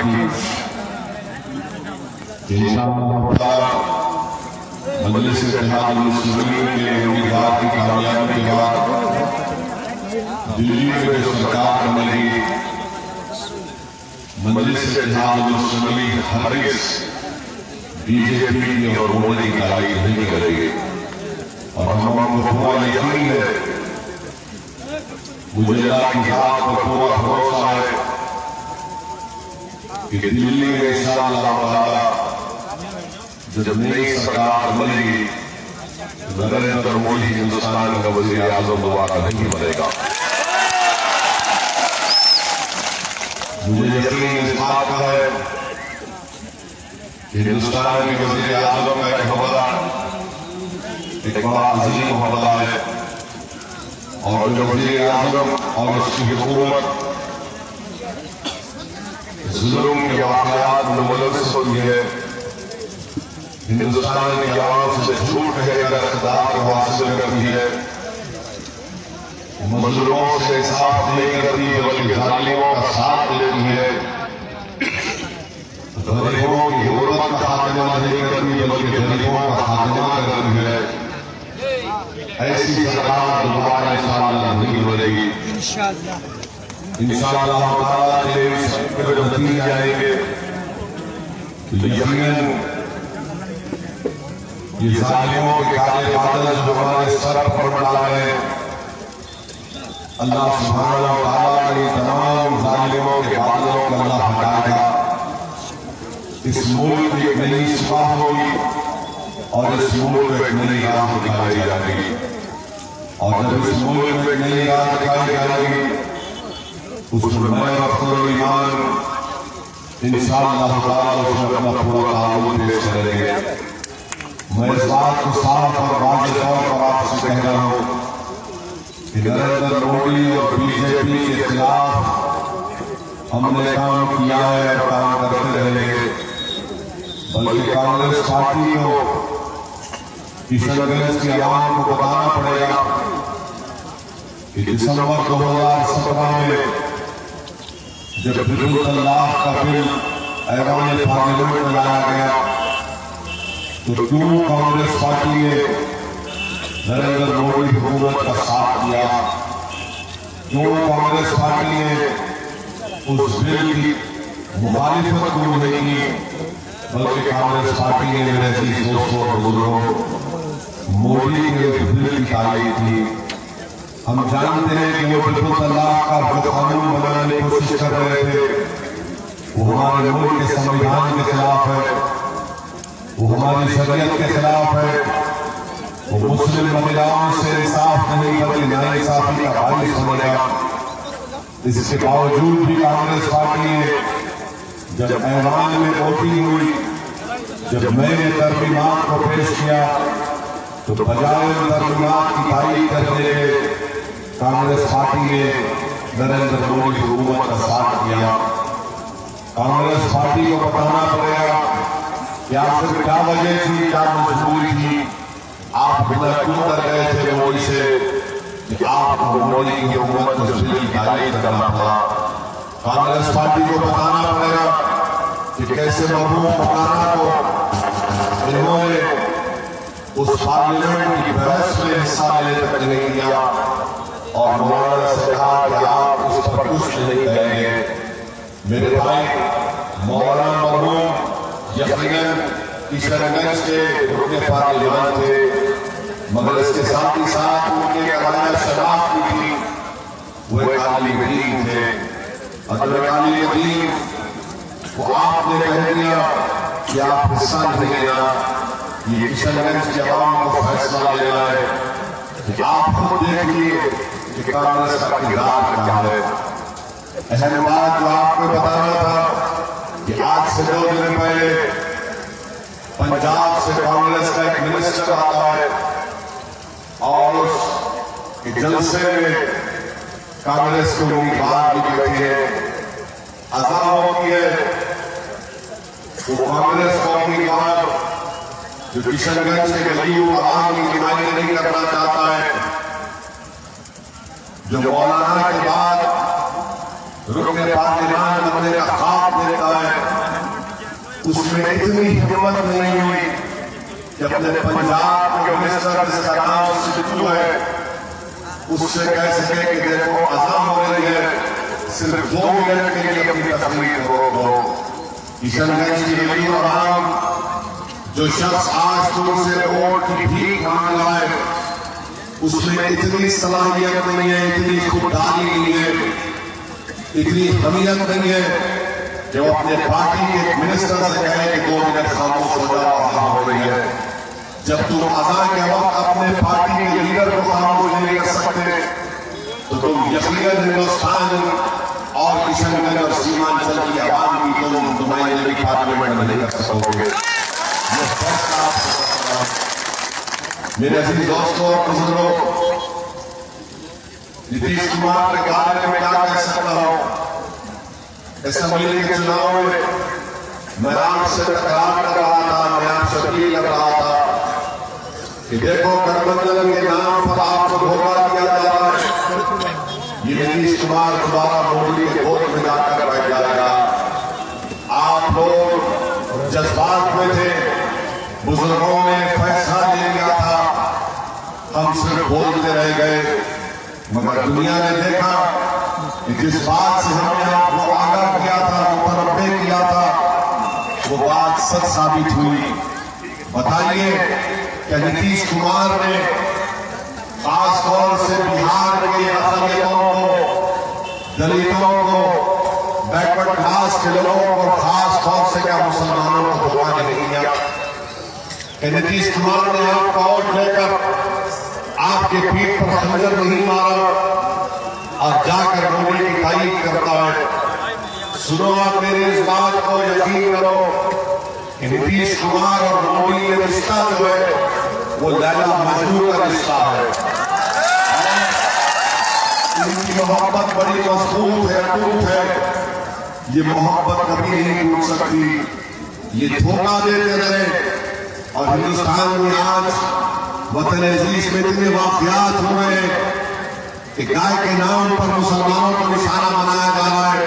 की इंशाअल्लाह मजलिस इत्तेहाद मुस्लिमीन के उम्मीदवार की कामयाबी के बाद दिल्ली में जो सरकार बनेगी मजलिस इत्तेहाद मुस्लिमीन हरगिज़ बीजेपी और मोदी की तारीफ नहीं करेगी। और हमको पूरा यकीन है, मुझे अल्लाह की जात पर पूरा भरोसा है कि दिल्ली में इंशाअल्लाह ताला जब नई सरकार बनेगी नरेंद्र मोदी हिंदुस्तान का वज़ीर आज़म दोबारा नहीं बनेगा। मुझे यकीन इस बात का है कि हिंदुस्तान के वज़ीर आज़म का एक हमला एक बड़ा अजीम हमला है और जो वज़ीर आज़म और उसकी हुकूमत जुल्म के वाक़यात में मुलव्वस होती है, हिंदुस्तान की आवाम से झूठ कहकर इक़्तिदार को हासिल करती है, मजलूमों से इंसाफ नहीं करती है बल्कि जालिमों का साथ लेती है, गरीबों की गुर्बत का खात्मा नहीं करती है बल्कि गरीबों का खात्मा करती है। ऐसी सरकार दोबारा इंशाअल्लाह नहीं बनेगी। इंशाअल्लाह ताला के जो नतीजे आएंगे यकीनन ये जालिमों के काले बादल जो हमारे सर पर डाला है, अल्लाह सुब्हानहू व तआला इन तमाम जालिमों के बादलों को अल्लाह हटाएगा। इस मुल्क की एक नई सुबह होगी और इस मुल्क को एक नई राह दिखाई जाएगी। और जब इस मुल्क को एक नई राह दिखाई जाएगी उसमें मैं अपना ईमान इंशाअल्लाह ताला उसमें अपना पूरा ताउन पेश करेंगे। मैं इस बात को साफ और वाज़ेह तौर पर आपसे कह रहा हूँ कि नरेंद्र मोदी और बीजेपी के खिलाफ हमने काम किया है और काम करते रहेंगे, बल्कि कांग्रेस पार्टी को किशनगंज की आवाम को बताना पड़ेगा कि दिसंबर 2017 में जब बिल तलाक का बिल ऐवान पार्लियामेंट में लाया गया तो क्यों कांग्रेस पार्टी ने नरेंद्र मोदी हुकूमत का साथ दिया, क्यों कांग्रेस पार्टी ने उस बिल की मुखालिफत क्यों नहीं की, बल्कि कांग्रेस पार्टी ने मेरे दोस्तों और बुजुर्गों मोदी के बिल की तारीफ की। हम जानते हैं कि वो बिल तलाक का जो कानून बनाने की कोशिश कर रहे थे वो हमारे मुल्क के संविधान के खिलाफ है, वो हमारी शरीयत के खिलाफ है, वो मुस्लिम महिलाओं से इंसाफ नहीं बल्कि नाइंसाफी का बाइस बनेगा। इसके बावजूद भी कांग्रेस पार्टी ने जब ऐवान में वोटिंग हुई, जब मैंने तरमीमात को पेश किया तो बजाय तरमीमात की तारीफ करने के कांग्रेस पार्टी ने नरेंद्र मोदी हुकूमत का साथ दिया। कांग्रेस पार्टी को बताना पड़ेगा कि आखिर क्या वजह थी, क्या मजबूरी थी, आप बिना क्यों कर गए थे मोदी से कि आपको मोदी की हुकूमत को बिल तारीफ करना पड़ा। कांग्रेस पार्टी को बताना पड़ेगा कि कैसे महबूब मौलाना को इन्होंने उस पार्लियामेंट की बहस में हिस्सा लेने तक नहीं दिया और मौलाना से कहा कि आप उस पर कुछ नहीं कहेंगे। मेरे भाई मौलाना महबूब यकीनन किशनगंज के रुकने पार्लियामेंट थे, मगर इसके साथ ही साथ उनके कराया शराब भी थी, वो एक आलिम दीन थे। अगर आलिम दीन वो आपने कह दिया कि आप हिस्सा नहीं लेना, ये किशनगंज के आवाम को फैसला लेना है कि आप खुद देखिए कि कांग्रेस का किरदार क्या है। अहम बात जो आपको बताना था कि आज से 2 दिन पहले पंजाब से कांग्रेस का एक मिनिस्टर आता है और उस जलसे में कांग्रेस के उम्मीदवार भी बैठे हैं, अज़ा होती है वो कांग्रेस का उम्मीदवार जो किशनगंज के गलियों का आम की नुमाइंदगी नहीं करना चाहता है, जो मौलाना के बाद रुकने पार्लियामेंट बनने का ख्वाब देखता है, उसमें इतनी हिम्मत नहीं हुई कि अपने पंजाब के मिनिस्टर जिसका नाम सिद्धू है उससे कह सके कि देखो अज़ान हो रही है, सिर्फ 2 मिनट के लिए अपनी तस्वीर दो। किशनगंज की गली और आम जो शख्स आज तुमसे वोट की भीख मांग रहा है उसमें इतनी सलाहियत नहीं है, इतनी खुददारी नहीं है, इतनी हमीयत नहीं है कि वो अपने पार्टी के मिनिस्टर से कहे कि 2 मिनट खामोश हो जाओ, अज़ान हो रही है। जब तुम अज़ान के वक्त अपने पार्टी के लीडर को खामोश नहीं कर सकते तो तुम यकीनन हिंदुस्तान और किशनगंज और सीमांचल की आवाम की तुम नुमाइंदगी पार्लियामेंट में नहीं कर सकोगे। मेरे अजीज दोस्तों और बुजुर्गों, नीतीश कुमार के बारे में क्या कह सकता हूं। असेंबली के चुनाव में मैं आपसे तकरार कर रहा था, मैं आपसे अपील कर रहा था कि देखो गठबंधन के नाम पर आपको धोखा दिया जा रहा है। ये नीतीश कुमार दोबारा मोदी के वोट में जाकर बैठ जाएगा। आप लोग जज्बात में थे, बुजुर्गों ने फैसला ले लिया था, हम सिर्फ बोलते रह गए, मगर दुनिया ने देखा कि जिस बात से हमने आपको आगाह किया था, मुतनब्बे किया था, वो बात सच साबित हुई। बताइए क्या नीतीश कुमार ने खास तौर से बिहार के अकलियतों को, दलितों को, बैकवर्ड क्लास के लोगों को, खास तौर से क्या मुसलमानों को धोखा नहीं दिया? नीतीश कुमार ने आपका वोट लेकर आपके पीठ पर खंजर नहीं मारा और जाकर मोदी की तारीफ करता है। सुनो, आप मेरी इस बात को यकीन करो कि नीतीश कुमार और मोदी का रिश्ता जो है वो लैला मजनू का रिश्ता है। इनकी मोहब्बत बड़ी मजबूत है, अटूट है। ये मोहब्बत कभी नहीं टूट सकती। ये धोखा देते रहे और हिंदुस्तान में आज वतन अजीज में इतने वाकयात हो रहे हैं कि गाय के नाम पर मुसलमानों को निशाना बनाया जा रहा है,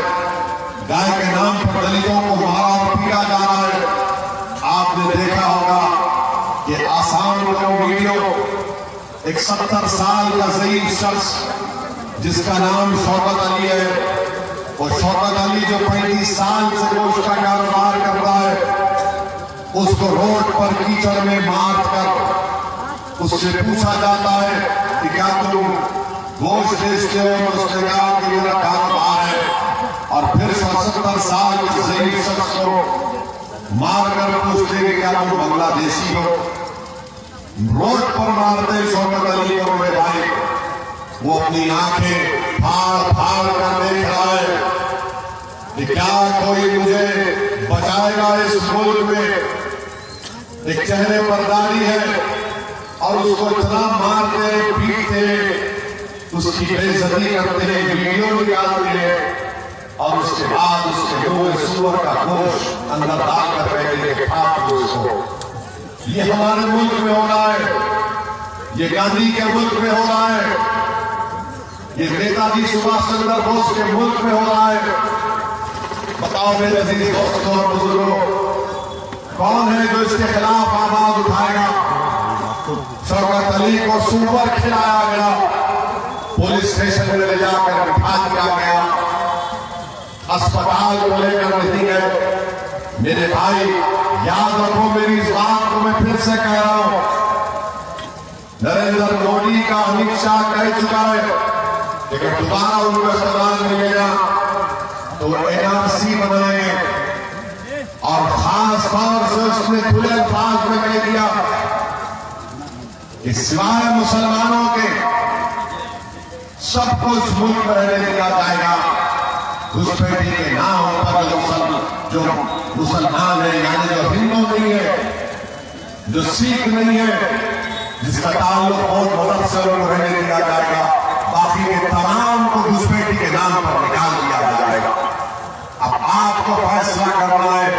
गाय के नाम पर दलितों को मारा और पीटा जा रहा है। आपने देखा होगा कि आसाम का वीडियो, एक 70 साल का ज़ईफ शख्स जिसका नाम शौकत अली है, वो शौकत अली जो 35 साल से गोश्त का कारोबार कर रहा है, उसको रोड पर कीचड़ में मार कर उससे पूछा जाता है कि क्या तुम गोश्त बेचते हो? तो उसने कहा कि मेरा कारोबार है। और फिर 70 साल के ज़ईफ शख्स को मार कर पूछते कि क्या तुम बांग्लादेशी हो? रोड पर मारते शौकत अली को मेरे भाई, वो अपनी आंखें फाड़ फाड़ कर देख रहा है कि क्या कोई मुझे बचाएगा इस मुल्क में। एक चेहरे पर दाढ़ी है और उसको इतना मारते पीटते, उसकी बेइज्जती करते हैं, वीडियो निकालते हैं और उसके बाद उसके मुंह में सूअर का गोश्त अंदर डालकर कहते हैं खा लो इसको। ये हमारे मुल्क में हो रहा है, ये गांधी के मुल्क में हो रहा है, ये नेताजी सुभाष चंद्र बोस के मुल्क में हो रहा है। बताओ मेरे अजीज दोस्तों और बुजुर्गों, कौन है जो इसके खिलाफ आवाज उठाएगा? शौकत अली को सुअर खिलाया गया, पुलिस स्टेशन में ले जाकर बिठा दिया गया, अस्पताल को लेकर नहीं गए। मेरे भाई याद रखो मेरी इस बात को, मैं फिर से कह रहा हूं, नरेंद्र मोदी का अमित शाह कह चुका है, लेकिन दोबारा उनको अस्पताल मिलेगा तो वो एनआरसी बनाए। और खास तौर से उसने खुले अल्फाज में कह दिया कि सिवाय मुसलमानों के सबको इस मुल्क में रहने दिया जाएगा। घुसपैठी के नाम पर जो मुसलमान है, यानी जो हिंदू नहीं है, जो सिख नहीं है, जिसका ताल्लुक बहुत मदद से लोग रहने दिया जाएगा, बाकी के तमाम को घुसपैठी के नाम पर निकाल दिया जाएगा। अब आपको फैसला करना है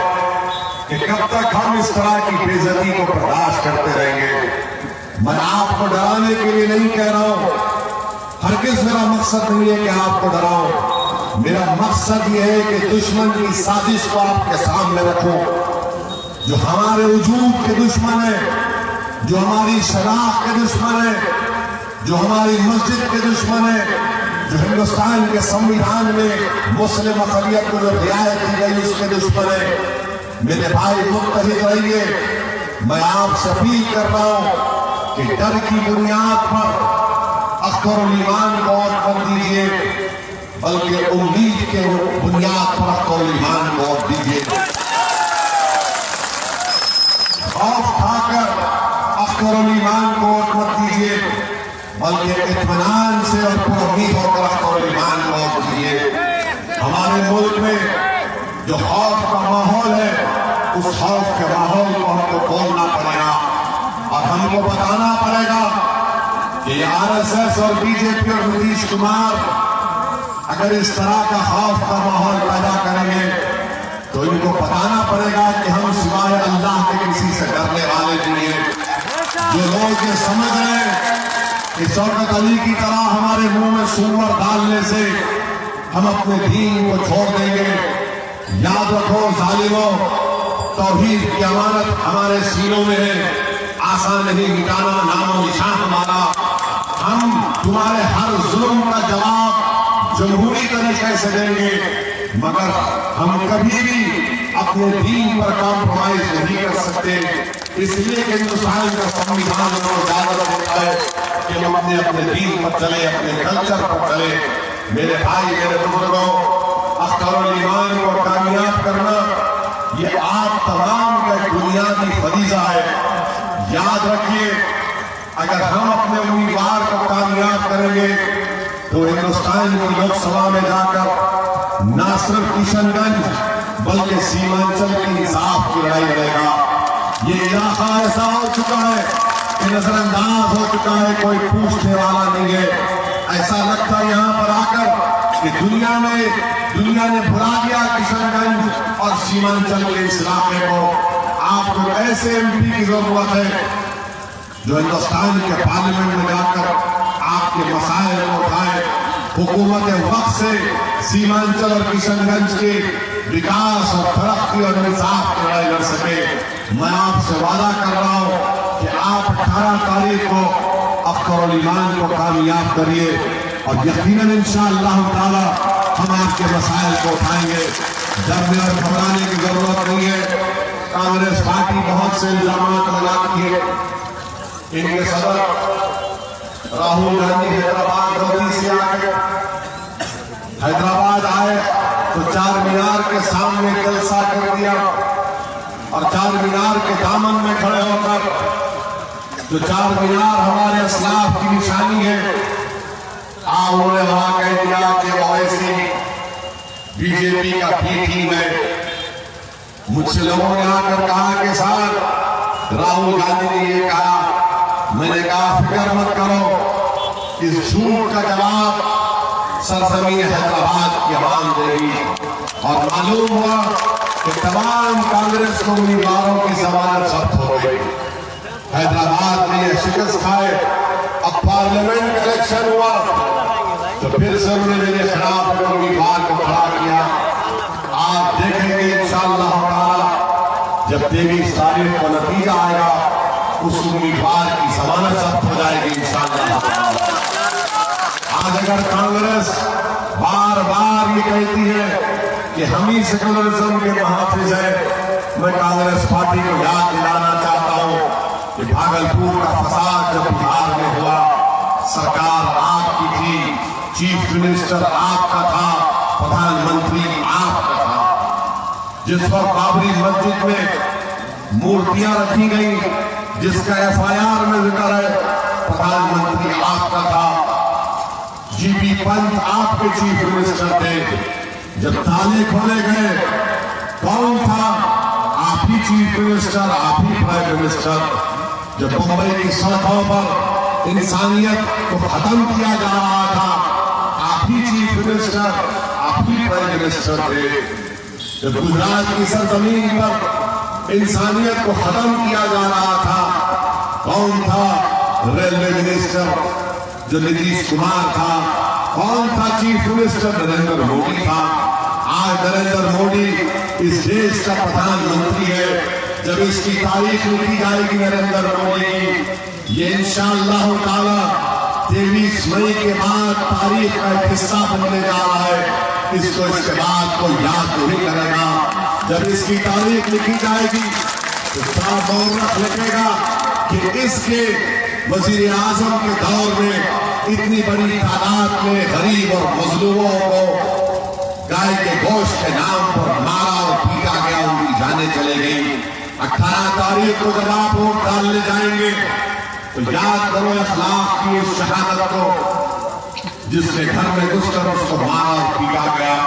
कि कब तक हम इस तरह की बेइज्जती को बर्दाश्त करते रहेंगे। मैं आपको डराने के लिए नहीं कह रहा हूं, हरगिज़ मेरा मकसद नहीं है कि आपको डराऊं। मेरा मकसद यह है कि दुश्मन की साजिश को आपके सामने रखूं जो हमारे वजूद के दुश्मन है, जो हमारी शनाख्त के दुश्मन है, जो हमारी मस्जिद के दुश्मन है, जो हिंदुस्तान के संविधान में मुस्लिम अक़लियत को जो रियायत की गई उसके दुश्मन है। मेरे भाई मुत्तहिद रहिए। मैं आपसे अपील कर रहा हूं कि डर की बुनियाद पर अख्तरुल ईमान को वोट मत दीजिए, बल्कि उम्मीद के बुनियाद पर अख्तरुल ईमान को वोट दीजिए। खौफ खाकर अख्तरुल ईमान को वोट मत दीजिए, बल्कि इत्मीनान से और पुरुम्मीद होकर अख्तरुल ईमान को वोट दीजिए। हमारे मुल्क में जो खौफ का माहौल है, उस खौफ के माहौल को हमको तोड़ना पड़ेगा और हमको बताना पड़ेगा कि आरएसएस और बीजेपी और नीतीश कुमार अगर इस तरह का खौफ का माहौल पैदा करेंगे तो इनको बताना पड़ेगा कि हम सिवाय अल्लाह के किसी से डरने वाले नहीं हैं। जो लोग ये समझ रहे हैं कि शौकत अली की तरह हमारे मुंह में सूअर डालने से हम अपने दीन को छोड़ देंगे, याद रखो जालिमों, तौहीद की अमानत हमारे सीनों में है, आसान नहीं मिटाना नामो निशान हमारा। हम तुम्हारे हर जुल्म का जवाब जमहूरी तरीके से देंगे, मगर हम कभी भी अपने दीन पर कॉम्प्रोमाइज नहीं कर सकते। इसलिए कि हिंदुस्तान का संविधान हमें इजाजत देता है कि हम अपने अपने दीन पर चले, अपने कल्चर पर चले। मेरे भाई, मेरे बुजुर्गों, अख्तरुल ईमान को कामयाब करना ये आप तमाम का एक बुनियादी फरीजा है। याद रखिए, अगर हम अपने उम्मीदवार को कामयाब करेंगे तो हिंदुस्तान की लोकसभा में जाकर न सिर्फ किशनगंज बल्कि सीमांचल की इंसाफ की लड़ाई लड़ेगा। ये इलाका ऐसा हो चुका है कि नजरअंदाज हो चुका है, कोई पूछने वाला नहीं है। ऐसा लगता है यहाँ पर आकर कि दुनिया ने भुला दिया किशनगंज और सीमांचल के इस इलाके को। आपको ऐसे एमपी की जरूरत है जो हिंदुस्तान के पार्लियामेंट में जाकर आपके मसाइल को उठाए, हुकूमत वक्त से सीमांचल और किशनगंज के विकास और तरक्की और इंसाफ की लड़ाई लड़ सके। मैं आपसे वादा कर रहा हूं कि आप 18 तारीख को अख्तरुल ईमान को कामयाब करिए और यकीनन इंशाअल्लाह ताला हम आपके मसाइल को उठाएंगे। डरने और घबराने की जरूरत नहीं है। कांग्रेस पार्टी बहुत से इल्जाम लगाती है। इनके सदर राहुल गांधी हैदराबाद दौरी से आए, हैदराबाद आए तो चार मीनार के सामने जलसा कर दिया और चार मीनार के दामन में खड़े होकर, जो चार मीनार हमारे असलाफ की निशानी है, उन्होंने वहां कह दिया कि ओवैसी बीजेपी का बी टीम है। मुझसे लोगों ने आकर कहा कि साहब राहुल गांधी ने ये कहा। मैंने कहा फिक्र मत करो, इस झूठ का जवाब सरजमीन हैदराबाद की आवाम देगी। और मालूम हुआ कि तमाम कांग्रेस को उम्मीदवारों की जमानत जब्त हो गई। हैदराबाद में यह शिकस्त खाए। अब पार्लियामेंट इलेक्शन हुआ तो फिर से उन्होंने मेरे खिलाफ उम्मीदवार को खड़ा किया। आप देखेंगे इंशाअल्लाह ताला जब 23 तारीख को नतीजा आएगा, उस उम्मीदवार की जमानत जब्त हो जाएगी इंशाअल्लाह। आज अगर कांग्रेस बार बार ये कहती है कि हम ही सेकुलरिज्म के मुहाफिज है, मैं कांग्रेस पार्टी को याद दिलाना चाहता हूं कि भागलपुर का फसाद जब बिहार में हुआ, सरकार आपकी थी, चीफ मिनिस्टर आपका था, प्रधानमंत्री आपका था। जिस वक्त बाबरी मस्जिद में मूर्तियां रखी गई, जिसका FIR में जिक्र है, प्रधानमंत्री आपका था। GP पंत आपके चीफ मिनिस्टर थे। जब ताले खोले गए, कौन था? आप ही चीफ मिनिस्टर, आप ही प्राइम मिनिस्टर। जब मुंबई की सड़कों पर इंसानियत को खत्म किया जा रहा था, आप ही चीफ मिनिस्टर, आप ही प्राइम मिनिस्टर थे। जब गुजरात की सरजमीन पर इंसानियत को खत्म किया जा रहा था, कौन था? रेलवे मिनिस्टर जो नीतीश कुमार था। कौन था चीफ मिनिस्टर? नरेंद्र मोदी था। आज नरेंद्र मोदी इस देश का प्रधानमंत्री है। जब इसकी तारीख लिखी जाएगी नरेंद्र मोदी की, ये इंशाअल्लाह ताला 23 मई के बाद तारीख का एक हिस्सा बनने जा रहा है। इसको इसके बाद कोई याद नहीं करेगा। जब इसकी तारीख लिखी जाएगी तो साफ मौरख लिखेगा कि इसके वजीर आजम के दौर में इतनी बड़ी तादाद में गरीब और मजलूमों को गाय के गोश्त के नाम पर मारा और पीटा गया, उनकी जानें चले गई। 18 तारीख को जब आप वोट डालने जाएंगे तो याद करो अखलाक की उस शहादत को जिसके घर में घुसकर उसको मारा और पीटा गया।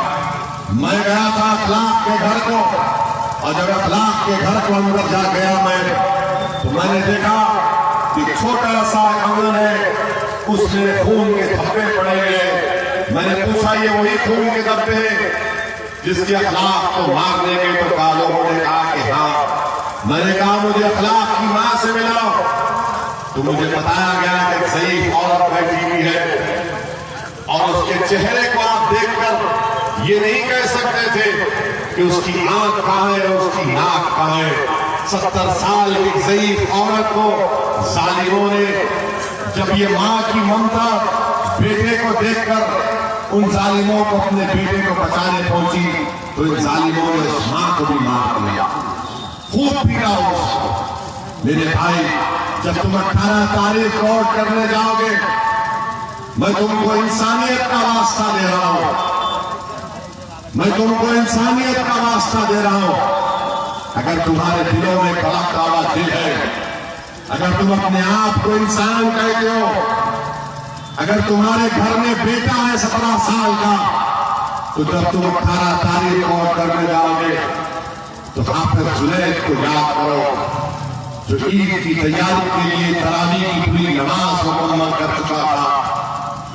मैं गया था अखलाक के घर को, और जब अखलाक के घर को अंदर जा गया मैं, तो मैंने देखा कि छोटा सा आंगन है, उसमें खून के धब्बे पड़े हैं। मैंने पूछा ये वही खून के धब्बे हैं जिसके अखलाक को मारने के तो लोगों ने कहा कि हाँ। मैंने कहा मुझे अखलाक की मां से मिलाओ, तो मुझे बताया गया कि सही औरत बैठी हुई है और उसके चेहरे को आप देखकर ये नहीं कह सकते थे कि उसकी आंख कहां है, उसकी नाक कहां है। 70 साल की ज़ईफ औरत को जालिमों ने, जब ये मां की ममता बेटे को देखकर उन जालिमों को अपने बेटे को बचाने पहुंची, तो इन जालिमों ने उस मां को भी मार दिया, खूब पीटा उसको। मेरे भाई, जब तुम 18 तारीख वोट करने जाओगे, मैं तुमको इंसानियत का वास्ता दे रहा हूं, मैं तुमको इंसानियत का वास्ता दे रहा हूं। अगर तुम्हारे दिलों में कड़क वाला दिल है, अगर तुम अपने आप को इंसान कहते हो, अगर तुम्हारे घर में बेटा है 17 साल का, तो जब तुम 18 तारीख को वोट करने जाओगे तो हाफिज जुनैद को याद करो, जो ईद की तैयारी के लिए तरावी की पूरी नमाज मुकम्मल कर चुका था,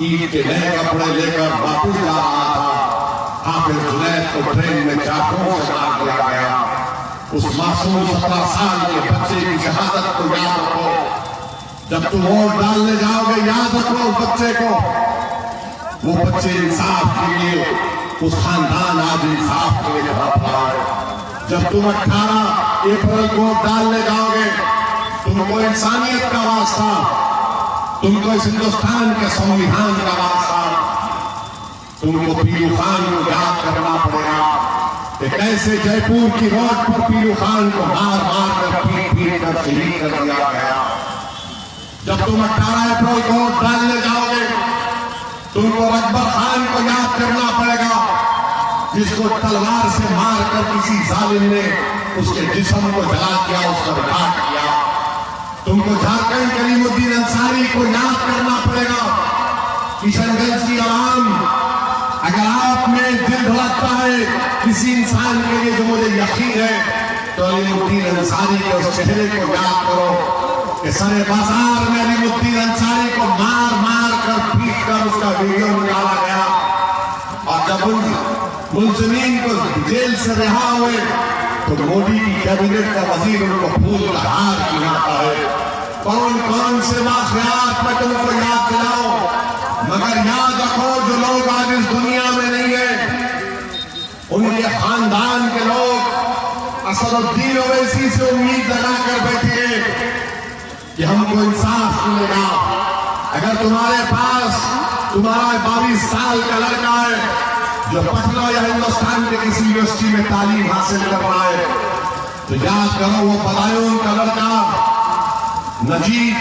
ईद के नए कपड़े लेकर वापस जा रहा था। हाफिज जुनैद को ट्रेन में चाकू से मार दिया गया। उस मासूम 17 साल के बच्चे की शहादत को याद रखो। जब तुम वोट डालने जाओगे याद रखो उस बच्चे को, वो बच्चे इंसाफ के लिए, उस खानदान आज इंसाफ के लिए खड़ा खड़ा है। जब तुम 18 अप्रैल को डालने जाओगे, तुमको इंसानियत का वास्ता, तुमको इस हिंदुस्तान के संविधान का वास्ता, तुमको पीलू खान को याद करना पड़ेगा कि कैसे जयपुर की रोड पर पीलू खान को मार मार कर पीट पीट कर शहीद कर दिया गया। जब तुम 18 अप्रैल को वोट डालने जाओगे, तुमको अकबर खान को याद करना पड़ेगा, जिसको तलवार से मारकर किसी जालिम ने उसके जिस्म को जला दिया, उसका घाट किया। तुमको झारखंड करीमुद्दीन अंसारी को याद करना पड़ेगा। किशनगंज की आवाम, अगर आप में दिल धड़कता है किसी इंसान के लिए, जो मुझे यकीन है, तो करीमुद्दीन अंसारी के उस चेहरे को याद करो कि सरे बाजार में करीमुद्दीन अंसारी को मार मार कर पीट कर उसका वीडियो निकाला गया, और जब उन मुलजिमीन को जेल से रिहा हुए तो मोदी की कैबिनेट का वजीर उनको फूल का हार खिलाता है। कौन कौन से वाक़यात में तुमको याद दिलाओ, मगर याद रखो जो लोग आज इस दुनिया में नहीं है, उनके खानदान के लोग असदुद्दीन ओवैसी से उम्मीद लगाकर बैठे कि हमको इंसाफ मिलेगा। अगर तुम्हारे पास तुम्हारा 22 साल का लड़का है जो पटना या हिंदुस्तान के किसी यूनिवर्सिटी में तालीम हासिल कर रहा है, तो याद करो वो बदायूं का लड़का नजीब,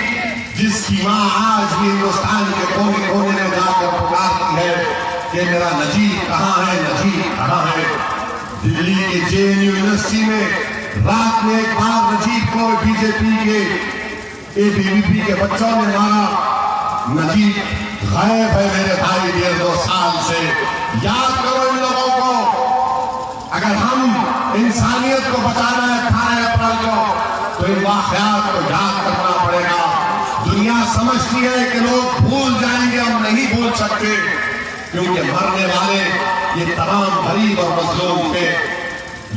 जिसकी माँ आज भी हिंदुस्तान के कोने कोने में जाकर पुकारती है कि मेरा नजीब कहाँ है, नजीब कहाँ है। दिल्ली के JNU यूनिवर्सिटी में रात में एक बार नजीब को बीजेपी के ABVP के बच्चों ने मारा। नजीब गायब है मेरे भाई 1.5 साल से। याद करो इन लोगों को। अगर हम इंसानियत को बचाना है 18 अप्रैल को, तो इन वाक़यात को याद करना पड़ेगा। दुनिया समझती है कि लोग भूल जाएंगे, हम नहीं भूल सकते, क्योंकि मरने वाले ये तमाम गरीब और मजलूम थे।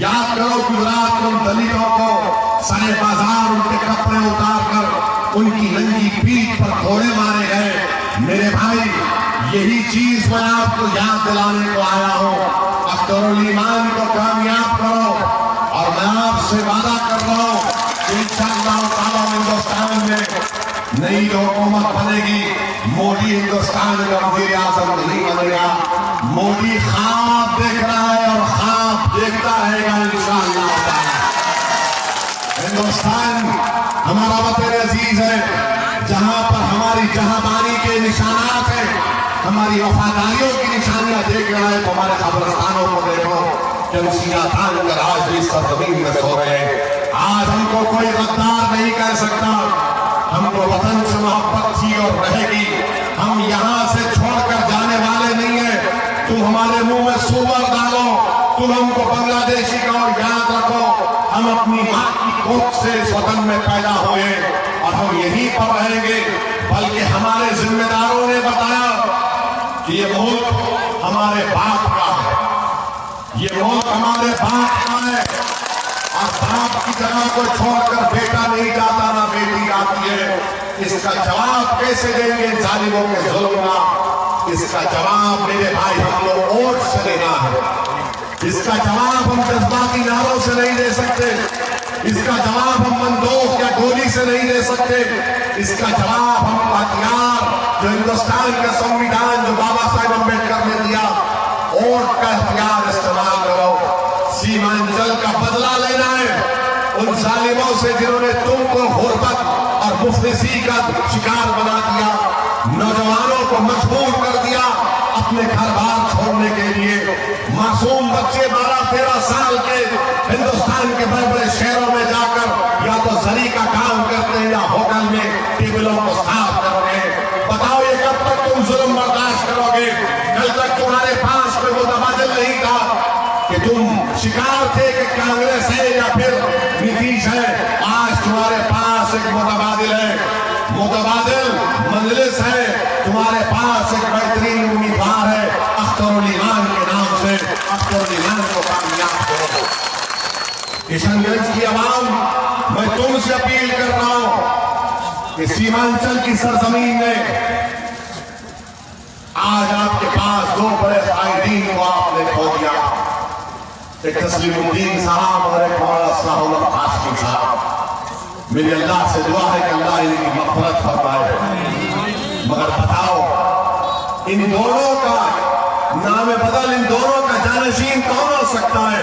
याद करो गुजरात में उन दलितों को सारे बाजार उनके कपड़े उतार कर उनकी नंगी पीठ पर घोड़े मारे गए। मेरे भाई, यही चीज मैं आपको याद दिलाने को आया हूं। अख्तरुल ईमान को कामयाब करो, और मैं आपसे वादा कर रहा हूं इंशाअल्लाह ताला हिंदुस्तान में नई हुकूमत बनेगी। मोदी हिंदुस्तान का वज़ीर आज़म नहीं बनेगा। मोदी ख्वाब देख रहा है और ख्वाब देखता रहेगा इंशाअल्लाह ताला। हिंदुस्तान हमारा वतन अजीज है, जहां पर हमारी जहांबानी के निशानात हैं, हमारी वफादारियों की निशानियां देख रहा है। तो हमारे कब्रिस्तानों को देखो, जमसिया तान कर आज भी सरजमीन में सो रहे हैं। आज हमको कोई गद्दार नहीं कह सकता। हमको वतन से मोहब्बत थी और रहेगी। हम यहाँ से छोड़कर जाने वाले नहीं है। तुम हमारे मुंह में सूअर डालो, तुम हमको बांग्लादेशी का, और याद रखो हम अपनी माँ की कोख से इस वतन में पैदा हुए और हम यहीं पर रहेंगे। बल्कि हमारे जिम्मेदारों ने बताया कि ये मुल्क हमारे बाप का है, ये मुल्क हमारे बाप का है, और बाप की जगह को छोड़कर बेटा नहीं जाता, ना बेटी आती है। इसका जवाब कैसे देंगे जालिमों के जुल्म का? इसका जवाब मेरे भाई हम लोग वोट से देना है। इसका जवाब हम जज्बाती नारों से नहीं दे सकते। इसका जवाब हम बंदूक या गोली से नहीं दे सकते। इसका जवाब हम हथियार जो हिंदुस्तान का संविधान, जो बाबा साहेब अम्बेडकर ने दिया, वोट का हथियार इस्तेमाल करो। सीमांचल का बदला लेना है उन जालिमों से जिन्होंने तुमको गुर्बत और मुफलिसी का शिकार बना दिया, नौजवानों को मजबूर कर दिया अपने घर बार छोड़ने के लिए। मासूम बच्चे 12-13 साल के हिंदुस्तान के बड़े बड़े शहरों में जाकर या तो जरी का काम करते हैं या होटल में टेबलों को साफ करते हैं। बताओ ये कब तक तुम जुल्म बर्दाश्त करोगे? कल तक तुम्हारे पास कोई मुतबादिल नहीं था कि तुम शिकार थे कि कांग्रेस है या फिर नीतीश है। आज तुम्हारे पास एक मुतबादिल है, मुतबादिल मजलिस है। तुम्हारे पास एक बेहतरीन उम्मीदवार है अख्तरुल ईमान के नाम से। अख्तरुल ईमान को कामयाब करो। किशनगंज की आवाम, मैं तुमसे अपील कर रहा हूं कि सीमांचल की सरजमीन में आज आपके पास दो बड़े कायदीन को आपने खो दिया, एक तस्लीमुद्दीन साहब और एक मौलाना असलाहुल्लाह हाशमी साहब। मेरी अल्लाह से दुआ है कि अल्लाह इनकी मग़फ़िरत फरमाए। मगर बताओ इन दोनों का नाम बदल, इन दोनों का जानशीन कौन हो सकता है?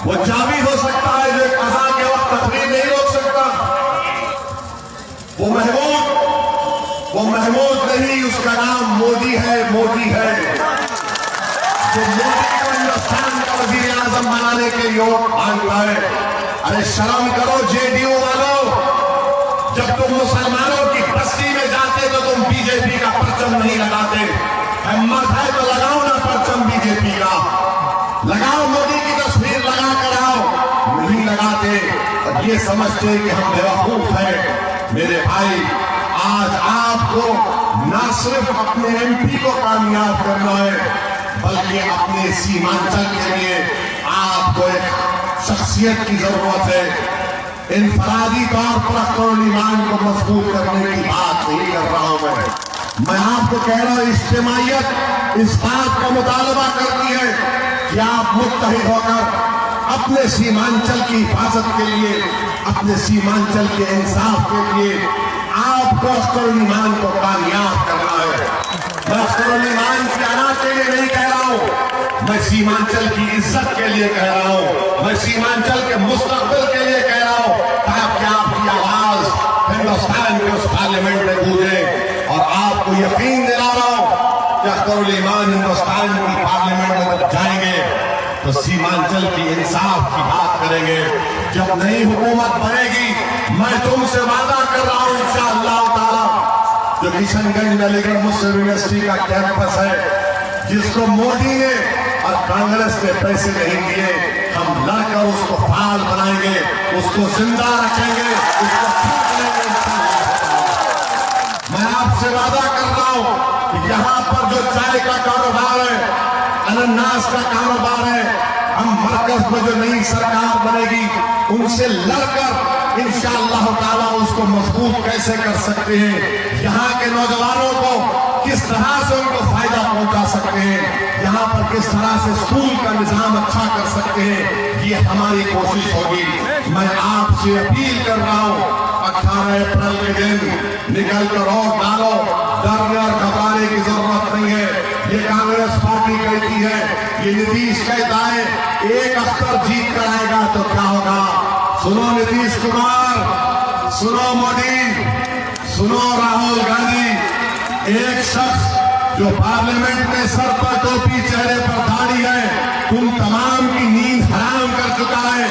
वो जावेद हो सकता है जो एक अज़ान के वक्त तकरीर नहीं रोक सकता। वो महमूद नहीं, उसका नाम मोदी है। मोदी है जो मोदी को हिंदुस्तान का वज़ीर आज़म बनाने के लिए वोट मांगता है। अरे शर्म करो जेडीयू वालों, जब तुम मुसलमानों की बस्ती में जाते तो तुम बीजेपी का परचम नहीं लगाते। हिम्मत है तो लगाओ ना परचम बीजेपी का, लगाओ मोदी की तस्वीर लगा कर आओ। नहीं लगाते और ये समझते कि हम बेवकूफ हैं। मेरे भाई, आज आपको न सिर्फ अपने एमपी को कामयाब करना है, बल्कि अपने सीमांचल के लिए आपको एक शख्सियत की जरूरत है। इनफरादी तौर पर अख्तरुल ईमान को मजबूत करने की बात नहीं कर रहा हूं। मैं आपको कह रहा हूं इज्तिमाइयत इस बात का मुतालबा करती है कि आप मुत्तहिद होकर अपने सीमांचल की हिफाजत के लिए, अपने सीमांचल के इंसाफ के लिए आपको अख्तरुल ईमान को कामयाब करना है। मैं अख्तरुल ईमान की आना के लिए नहीं कह रहा हूं, मैं सीमांचल की इज्जत के लिए कह रहा हूं, मैं सीमांचल के मुस्तकबिल के लिए कह रहा हूं, ताकि आपकी आवाज हिंदुस्तान के उस पार्लियामेंट में गूंजे। और आपको यकीन दिला रहा हूं कि अख्तरुल ईमान हिंदुस्तान की पार्लियामेंट में जब जाएंगे तो सीमांचल की इंसाफ की बात करेंगे। जब नई हुकूमत बनेगी, मैं तुमसे वादा कर रहा हूं इंशाअल्लाह ताला, जो किशनगंज में अलीगढ़ मुस्लिम यूनिवर्सिटी का कैंपस है, जिसको मोदी ने और कांग्रेस ने पैसे नहीं दिए, हम लड़कर उसको फाल बनाएंगे, उसको जिंदा रखेंगे, उसको करेंगे। मैं आपसे वादा कर रहा हूं कि यहाँ पर जो चाय का कारोबार है, अनानास का कारोबार है, हम मरकज में जो नई सरकार बनेगी उनसे लड़कर इंशाअल्लाह ताला उसको मजबूत कैसे कर सकते हैं, यहाँ के नौजवानों को किस तरह से उनको फायदा पहुंचा सकते हैं, यहाँ पर किस तरह से स्कूल का निजाम अच्छा कर सकते हैं, ये हमारी कोशिश होगी। मैं आपसे अपील कर रहा हूँ, 18 अप्रैल के दिन निकल कर और डालो, डरने और घबराने की जरूरत नहीं है। ये कांग्रेस पार्टी कहती है, ये नीतीश कहता है एक अख्तर जीत कर आएगा तो क्या होगा। सुनो नीतीश कुमार, सुनो मोदी, सुनो राहुल गांधी, एक शख्स जो पार्लियामेंट में सर पर टोपी चेहरे पर दाढ़ी है, तुम तमाम की नींद हराम कर चुका है।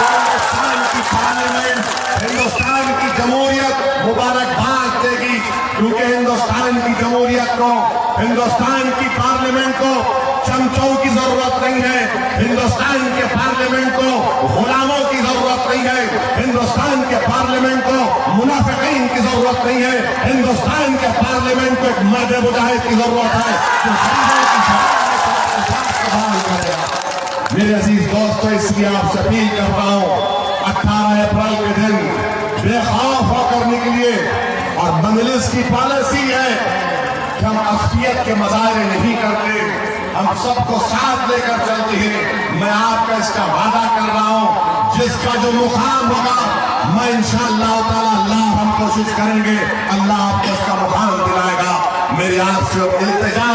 हिंदुस्तान की पार्लियामेंट, हिंदुस्तान की जमहूरियत मुबारकबाद देगी, क्योंकि हिंदुस्तान की जमहूरियत को, हिंदुस्तान की पार्लियामेंट को चमचों की जरूरत नहीं है, हिंदुस्तान के पार्लियामेंट को गुलामों की जरूरत नहीं है, हिंदुस्तान के पार्लियामेंट को मुनाफिकीन की जरूरत नहीं है, हिंदुस्तान के पार्लियामेंट को एक मर्द मुजाहिद की जरूरत है जो मेरे अजीज दोस्तों, इसलिए आपसे अपील कर रहा हूं, 18 अप्रैल के दिन बेखौफ होकर निकलिए। और मजलिस की पॉलिसी है कि हम अख्तियत के मजारे नहीं करते, हम सबको साथ लेकर चलते हैं। मैं आपका इसका वादा कर रहा हूं, जिसका जो मुकाम होगा मैं इंशाअल्लाह ताला, अल्लाह हम कोशिश करेंगे, अल्लाह आपको इसका मुकाम दिलाएगा। मेरी आपसे इल्तिजा